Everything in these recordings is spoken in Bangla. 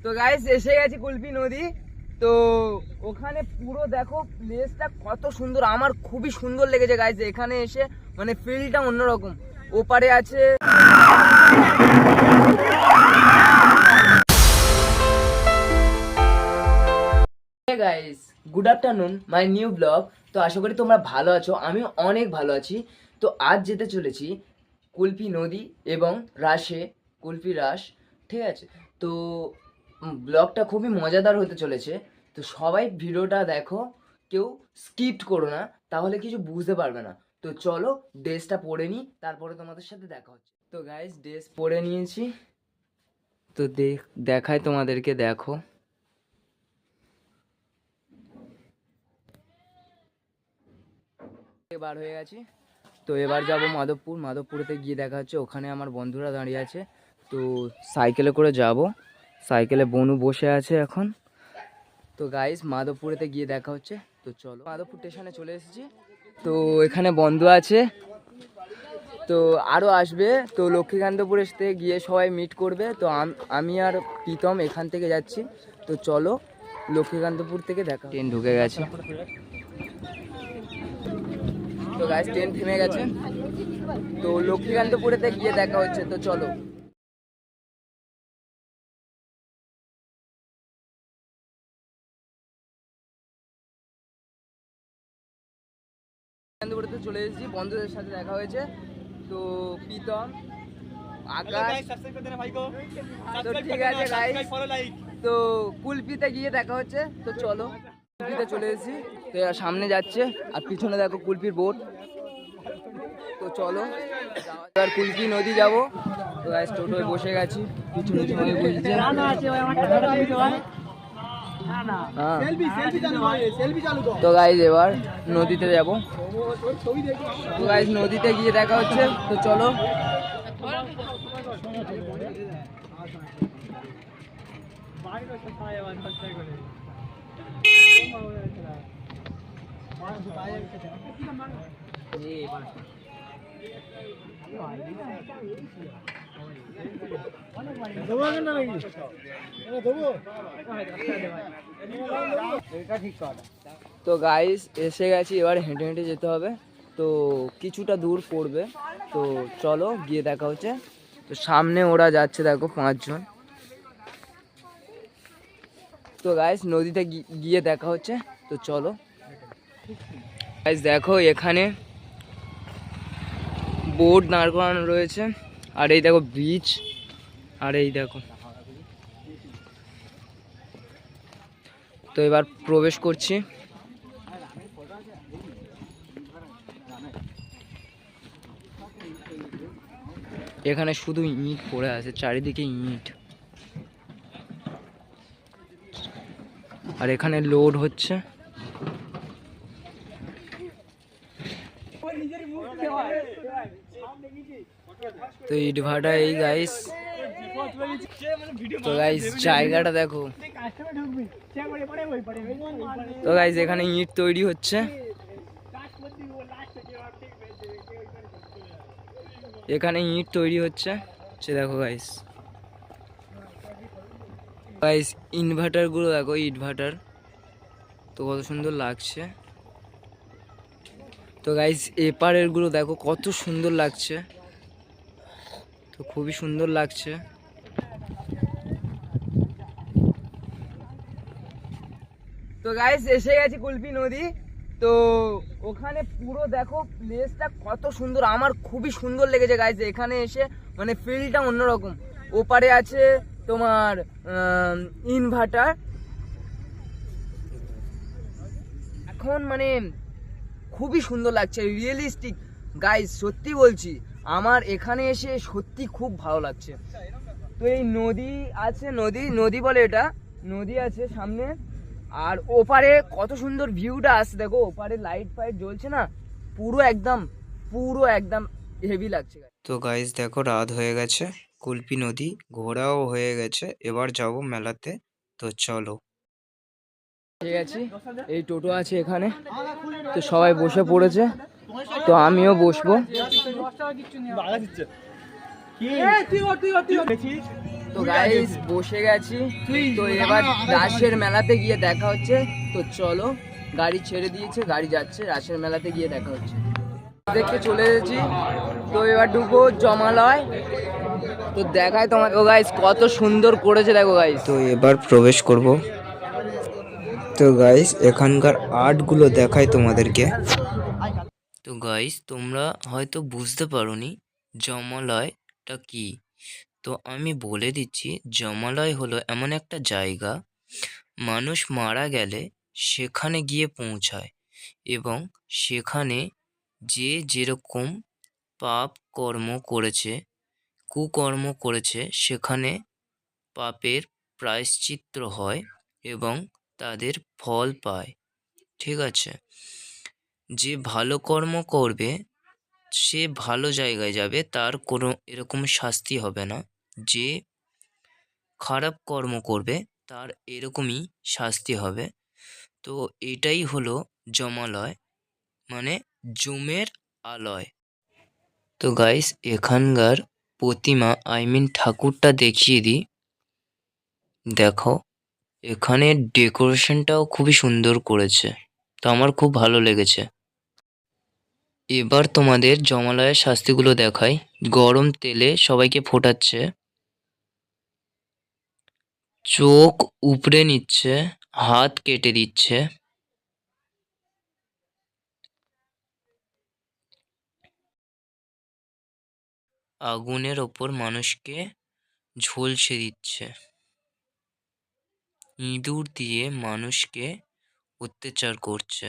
তো গাইস এসে গেছি কুলপি নদী। তো ওখানে পুরো দেখো প্লেসটা কত সুন্দর, আমার খুবই সুন্দর লেগেছে গাইস এখানে এসে, মানে ফিলটা অন্যরকম। ওপারে আছে guys, good afternoon my new blog. তো আশা করি তোমরা ভালো আছো, আমি অনেক ভালো আছি। তো আজ যেতে চলেছি কুলপি নদী এবং রাসে, কুলপি রাস, ঠিক আছে। তো ব্লগটা খুবই মজাদার হতে চলেছে। তো সবাই ভিডিওটা দেখো, কেউ স্কিপ করো না, তাহলে কিছু বুঝতে পারবে না। তো চলো ড্রেসটা পরে নিই, তারপরে তোমাদের সাথে দেখা হচ্ছে। তো গাইস ড্রেস পরে নিয়েছি, তো দেখাই তোমাদেরকে, দেখো। বার হয়ে গেছি, তো এবার যাব মাধবপুর। মাধবপুরেতে গিয়ে দেখা হচ্ছে, ওখানে আমার বন্ধুরা দাঁড়িয়ে আছে। তো সাইকেলে করে যাব, সাইকেলে বনু বসে আছে এখন। তো গাইস মাধবপুরেতে গিয়ে দেখা হচ্ছে। তো চলো, মাধবপুর স্টেশনে চলে এসেছি। তো এখানে বন্ধু আছে, তো আরও আসবে। তো লক্ষ্মীকান্তপুরের থেকে গিয়ে সবাই মিট করবে। তো আমি আর প্রীতম এখান থেকে যাচ্ছি। তো চলো লক্ষ্মীকান্তপুর থেকে দেখা, ট্রেন ঢুকে গেছে। তো গাইস ট্রেন থেমে গেছে, তো লক্ষ্মীকান্তপুরেতে গিয়ে দেখা হচ্ছে। তো চলো। লক্ষ্মীকান্তপুরেতে চলে এসেছি, বন্ধুদের সাথে দেখা হয়েছে। তো প্রীতম, আকাশ, তো ঠিক আছে গাইস। তো কুলপিতে গিয়ে দেখা হচ্ছে। তো চলো, কুলপিতে চলে এসেছি। তো এরা সামনে যাচ্ছে, আর পিছনে দেখো কুলপির বোট। তো চলো এবার কুলপি নদী যাব। তো গাইস টোটোয় বসে গেছি, পিছনে সবাই বসেছে। তো গাইস এবার নদীতে যাব। তো গাইস নদীতে গিয়ে দেখা হচ্ছে। তো চলো। তো গাইস এসে গেছি, এবার হেঁটে হেঁটে যেতে হবে। তো কিছুটা দূর পড়বে। তো চলো গিয়ে দেখা হচ্ছে। তো সামনে ওরা যাচ্ছে দেখো 5 জন। তো গাইস নদীতে গিয়ে দেখা হচ্ছে। তো চলো গাইস, দেখো এখানে বোট দাঁড় করানো রয়েছে, আর এই দেখো বিচ, আর এই দেখো। তো এবার প্রবেশ করছি। এখানে শুধু ইট পড়ে আছে, চারিদিকে ইট, আর এখানে লোড হচ্ছে। তো ইট ভাটা এই গাইস। তো গাইস জায়গাটা দেখো। তো গাইস এখানে ইট তৈরি হচ্ছে, এখানে ইট তৈরি হচ্ছে, সে দেখো গাইস। গাইস ইনভার্টার গুলো দেখো, ইনভার্টার, তো কত সুন্দর লাগছে। তো গাইস এপারের গুলো দেখো কত সুন্দর লাগছে, তো খুবই সুন্দর লাগছে। তো গাইস এসে গেছি কুলপি নদী। তো ওখানে পুরো দেখো প্লেসটা কত সুন্দর, আমার খুবই সুন্দর লেগেছে গাইস এখানে এসে, মানে ফিলটা অন্যরকম। ওপারে আছে তোমার ইনভার্টার, এখন মানে খুবই সুন্দর লাগছে, রিয়েলিস্টিক গাইস, সত্যি বলছি আমার এখানে এসে সত্যি খুব ভালো লাগছে। তো এই নদী আছে, নদী বলে এটা, নদী আছে সামনে, আর ওপারে কত সুন্দর ভিউটা আসছে দেখো, ওপারে লাইট ফাইট জ্বলছে না, পুরো একদম হেভি লাগছে। তো গাইস দেখো রাত হয়ে গেছে, কুলপি নদী ঘোরাও হয়ে গেছে, এবার যাব মেলাতে। তো চলো। ঠিক আছে, এই টোটো আছে এখানে, তো সবাই বসে পড়েছে, তো আমিও বসবো। তো তো গাইস বসে গেছি, তো এবার রাসের মেলাতে গিয়ে দেখা হচ্ছে। তো চলো, গাড়ি ছেড়ে দিয়েছে, গাড়ি যাচ্ছে, রাসের মেলাতে গিয়ে দেখা হচ্ছে। দেখতে চলে এসেছি, তো এবার ঢুকবো জমালয়। তো দেখায় তোমাকে গাইস কত সুন্দর করেছে, দেখো গাইস। তো এবার প্রবেশ করব। তো গাইস এখানকার আর্টগুলো দেখাই তোমাদেরকে। তো গাইস তোমরা হয়তো বুঝতে পারোনি জমালয়টা কি। তো আমি বলে দিচ্ছি, জমালয় হলো এমন একটা জায়গা, মানুষ মারা গেলে সেখানে গিয়ে পৌঁছায় এবং সেখানে যে যেরকম পাপ কর্ম করেছে, কুকর্ম করেছে, সেখানে পাপের প্রায়শ্চিত্ত হয় এবং তাদের ফল পায়। ঠিক আছে, যে ভালো কর্ম করবে সে ভালো জায়গায় যাবে, তার কোনো এরকম শাস্তি হবে না। যে খারাপ কর্ম করবে তার এরকমই শাস্তি হবে। তো এটাই হলো জমালয়, মানে জমের আলয়। তো গাইস এখানকার প্রতিমা ঠাকুরটা দেখিয়ে দিই। দেখো, এখানে ডেকোরেশনটাও খুবই সুন্দর করেছে, তো আমার খুব ভালো লেগেছে। এবার তোমাদের জমালয়ের শাস্তিগুলো দেখাই। গরম তেলে সবাইকে ফোটাচ্ছে, চোখ উপড়ে নিচ্ছে, হাত কেটে দিচ্ছে, আগুনের ওপর মানুষকে ঝলসে দিচ্ছে, ইঁদুর দিয়ে মানুষকে অত্যাচার করছে,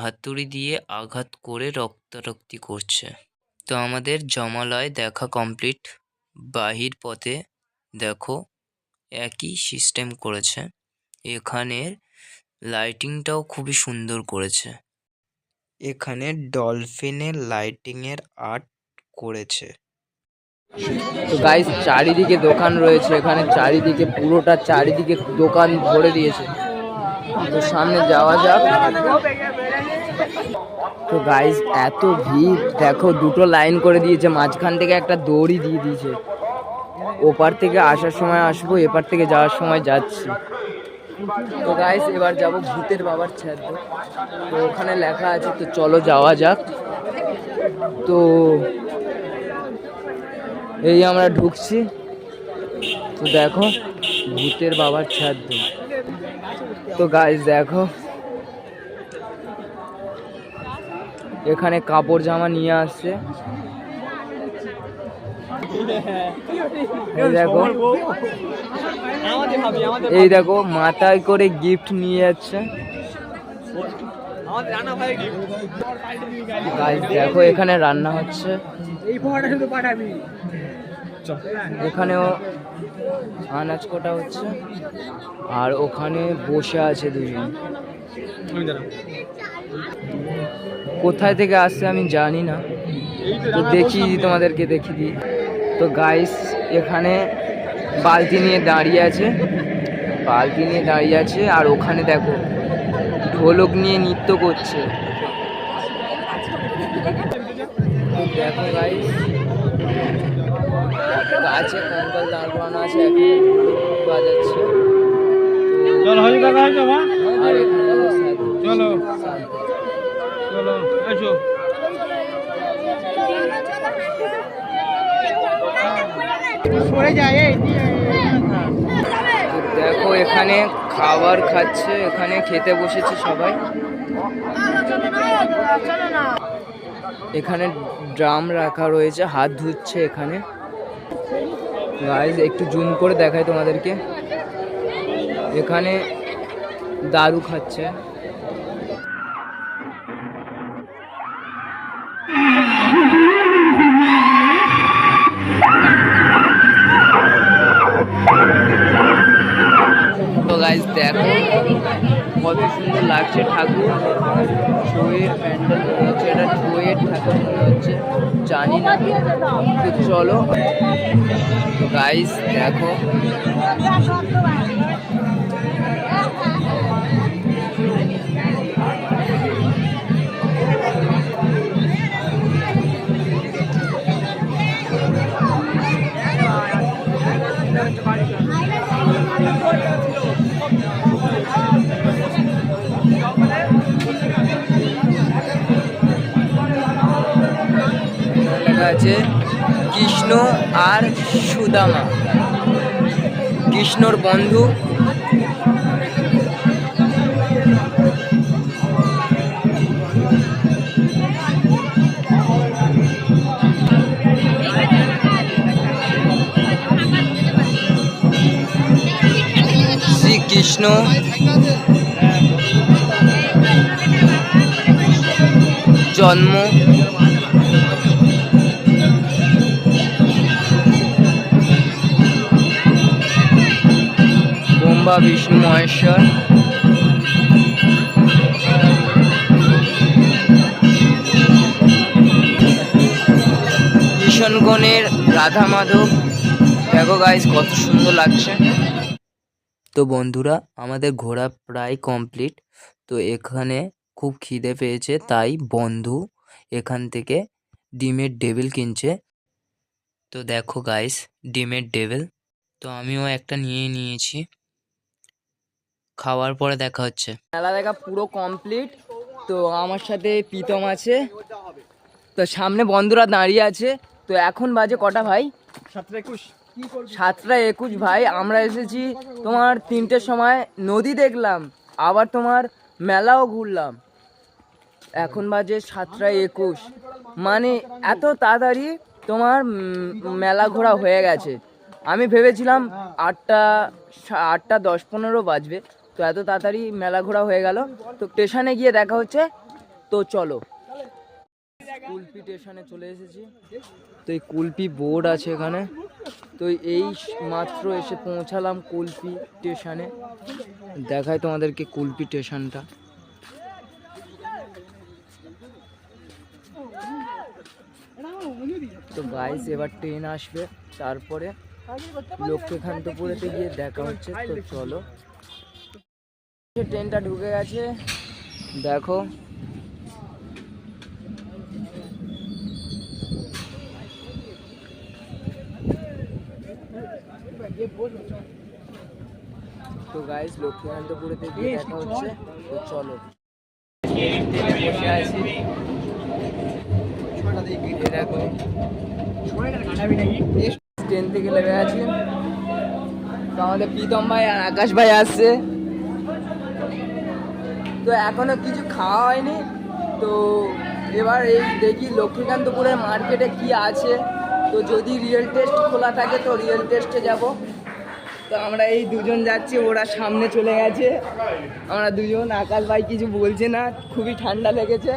হাতুড়ি দিয়ে আঘাত করে রক্তারক্তি করছে। তো আমাদের জমালয় দেখা কমপ্লিট। বাহির পথে দেখো একই সিস্টেম করেছে, এখানের লাইটিংটাও খুবই সুন্দর করেছে। এখানে ডলফিনের লাইটিংয়ের আর্ট করেছে। তো গাইস চারিদিকে দোকান রয়েছে, এখানে চারিদিকে পুরোটা চারিদিকে দোকান ভরে দিয়েছে। তো সামনে যাওয়া যাক। তো গাইস এত ভিড় দেখো, দুটো লাইন করে দিয়েছে, মাঝখান থেকে একটা দড়ি দিয়ে দিয়েছে। ওপার থেকে আসার সময় আসবো, এপার থেকে যাওয়ার সময় যাচ্ছি। তো গাইস এবার যাব ভূতের বাবার ছাদ, তো ওখানে লেখা আছে, তো চলো যাওয়া যাক। তো এই আমরা ঢুকছি, তো দেখো ভূতের বাবার ছাদ। তো গাইস দেখো এখানে কাপড় জামা নিয়ে আসছে, এই দেখো মাথায় করে গিফট নিয়ে যাচ্ছে। গাইস দেখো এখানে রান্না হচ্ছে, এখানেও আনাজ কোটা হচ্ছে, আর ওখানে বসে আছে দুজন। কোথায় থেকে আসছে আমি জানি না, তো দেখি তোমাদেরকে দেখিয়ে দিই। তো গাইস এখানে বালতি নিয়ে দাঁড়িয়ে আছে, বালতি নিয়ে দাঁড়িয়ে আছে, আর ওখানে দেখো ঢোলক নিয়ে নৃত্য করছে। দেখো গাইস গাছে কঙ্কাল দাঁড় করানো আছে, এখানে ঢোলক বাজাচ্ছে। আর এখানে দেখো চলো চলো এসো। দেখো এখানে খাবার খাচ্ছে, এখানে খেতে বসেছে সবাই। এখানে ড্রাম রাখা রয়েছে, হাত ধুচ্ছে এখানে। গাইস একটু জুম করে দেখাই তোমাদেরকে, এখানে দারু খাচ্ছে। তো গাইস দেখো কত সুন্দর লাগছে ঠাকুর, ছুঁয়ের প্যান্ডেল মনে হচ্ছে, এটা ছুঁয়ের ঠাকুর মনে হচ্ছে, জানি না। তো চলো গাইস দেখো আছে কৃষ্ণ আর সুদামা, কৃষ্ণর বন্ধু। শ্রীকৃষ্ণ জন্ম, ব্রহ্মা বিষ্ণু মহেশ্বর, কিশনগণের রাধা মাধব। দেখো গাইস কত সুন্দর লাগছে। তো বন্ধুরা আমাদের ঘোরা প্রায় কমপ্লিট। তো এখানে খুব খিদে পেয়েছে, তাই বন্ধু এখান থেকে ডিমের ডেভিল কিনছে। তো দেখো গাইস ডিমের ডেভিল, তো আমিও একটা নিয়ে নিয়েছি। খাওয়ার পরে দেখা হচ্ছে। মেলা দেখা পুরো কমপ্লিট। তো আমার সাথে প্রীতম আছে, তো সামনে বন্ধুরা দাঁড়িয়ে আছে। তো এখন বাজে কটা ভাই? 7:21 ভাই। আমরা এসেছি তোমার 3টের সময়, নদী দেখলাম, আবার তোমার মেলাও ঘুরলাম। এখন বাজে 7:21, মানে এত তাড়াতাড়ি তোমার মেলা ঘোরা হয়ে গেছে। আমি ভেবেছিলাম 8টা 10-15 বাজবে, তো এত তাড়াতাড়ি মেলা ঘোরা হয়ে গেল। তো স্টেশনে গিয়ে দেখা হচ্ছে। তো চলো, কুলপি স্টেশনে চলে এসেছি। তো এই কুলপি বোর্ড আছে এখানে। তো এই মাত্র এসে পৌঁছালাম কুলপি স্টেশনে। দেখাই তোমাদেরকে কুলপি স্টেশনটা। তো গাইস এবার ট্রেন আসবে, তারপরে লক্ষ্মীকান্তপুরেতে গিয়ে দেখা হচ্ছে। তো চলো, ট্রেনটা ঢুকে গেছে দেখো। তো গাইস লক্ষ্মীকান্তপুরেতে গিয়ে দেখা হচ্ছে। তো চলো, ট্রেনে বসে আছি। দেখো ট্রেন থেকে লেগে আছি। তো আমাদের প্রীতম ভাই আর আকাশ ভাই আসছে। তো এখনো কিছু খাওয়া হয়নি। তো এবার এই দেখি লক্ষ্মীকান্তপুরের মার্কেটে কি আছে। তো যদি রিয়েল টেস্ট খোলা থাকে তো রিয়েল টেস্টে যাব। তো আমরা এই দুজন যাচ্ছি, ওরা সামনে চলে গেছে। আমরা দুজন, আকাশ ভাই কিছু বলছে না, খুবই ঠান্ডা লেগেছে।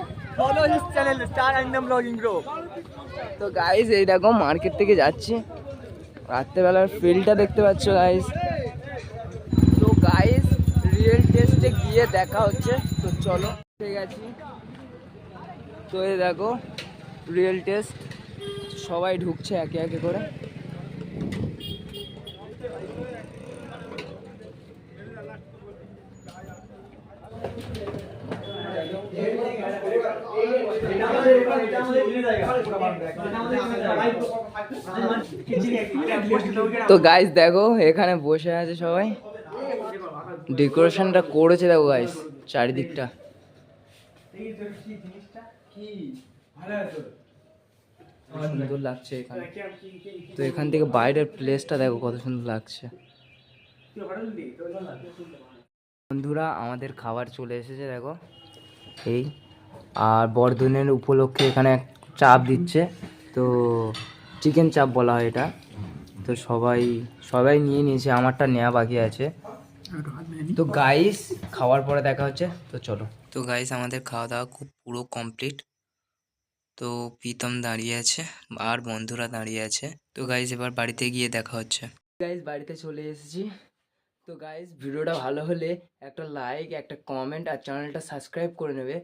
তো গাইস এই দেখো মার্কেট থেকে যাচ্ছি, রাত্রেবেলার ফিল্ডটা দেখতে পাচ্ছ গাইস। তো গাইস রিয়েল টেস্টে গিয়ে দেখা হচ্ছে। তো চলো, ঠিক আছে। তো এই দেখো রিয়েল টেস্ট, সবাই ঢুকছে একে একে করে। তো গাইস দেখো এখানে বসে আছে সবাই, ডেকোরেশনটা করেছে দেখো গাইস চারিদিকটা। সুন্দর লাগছে এখানে। তো এখান থেকে বাইরের প্লেসটা দেখো কত সুন্দর লাগছে। বন্ধুরা আমাদের খাবার চলে এসেছে দেখো এই, আর বড়দিনের উপলক্ষে এখানে চাপ দিচ্ছে। তো চিকেন চাপ বলা হয় এটা। তো সবাই নিয়ে নিয়েছে, আমারটা নেওয়া বাকি আছে। তো গাইস খাওয়ার পরে দেখা হচ্ছে। তো চলো। তো গাইস আমাদের খাওয়া দাওয়া খুব পুরো কমপ্লিট। তো প্রীতম দাঁড়িয়ে আছে আর বন্ধুরা দাঁড়িয়ে আছে। তো গাইস এবার বাড়িতে গিয়ে দেখা হচ্ছে। গাইস বাড়িতে চলে এসেছি। তো গাইস ভিডিওটা ভালো হলে একটা লাইক, একটা কমেন্ট আর চ্যানেলটা সাবস্ক্রাইব করে নেবে।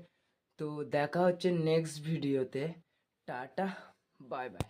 তো দেখা হচ্ছে নেক্সট ভিডিওতে। Tata, bye bye.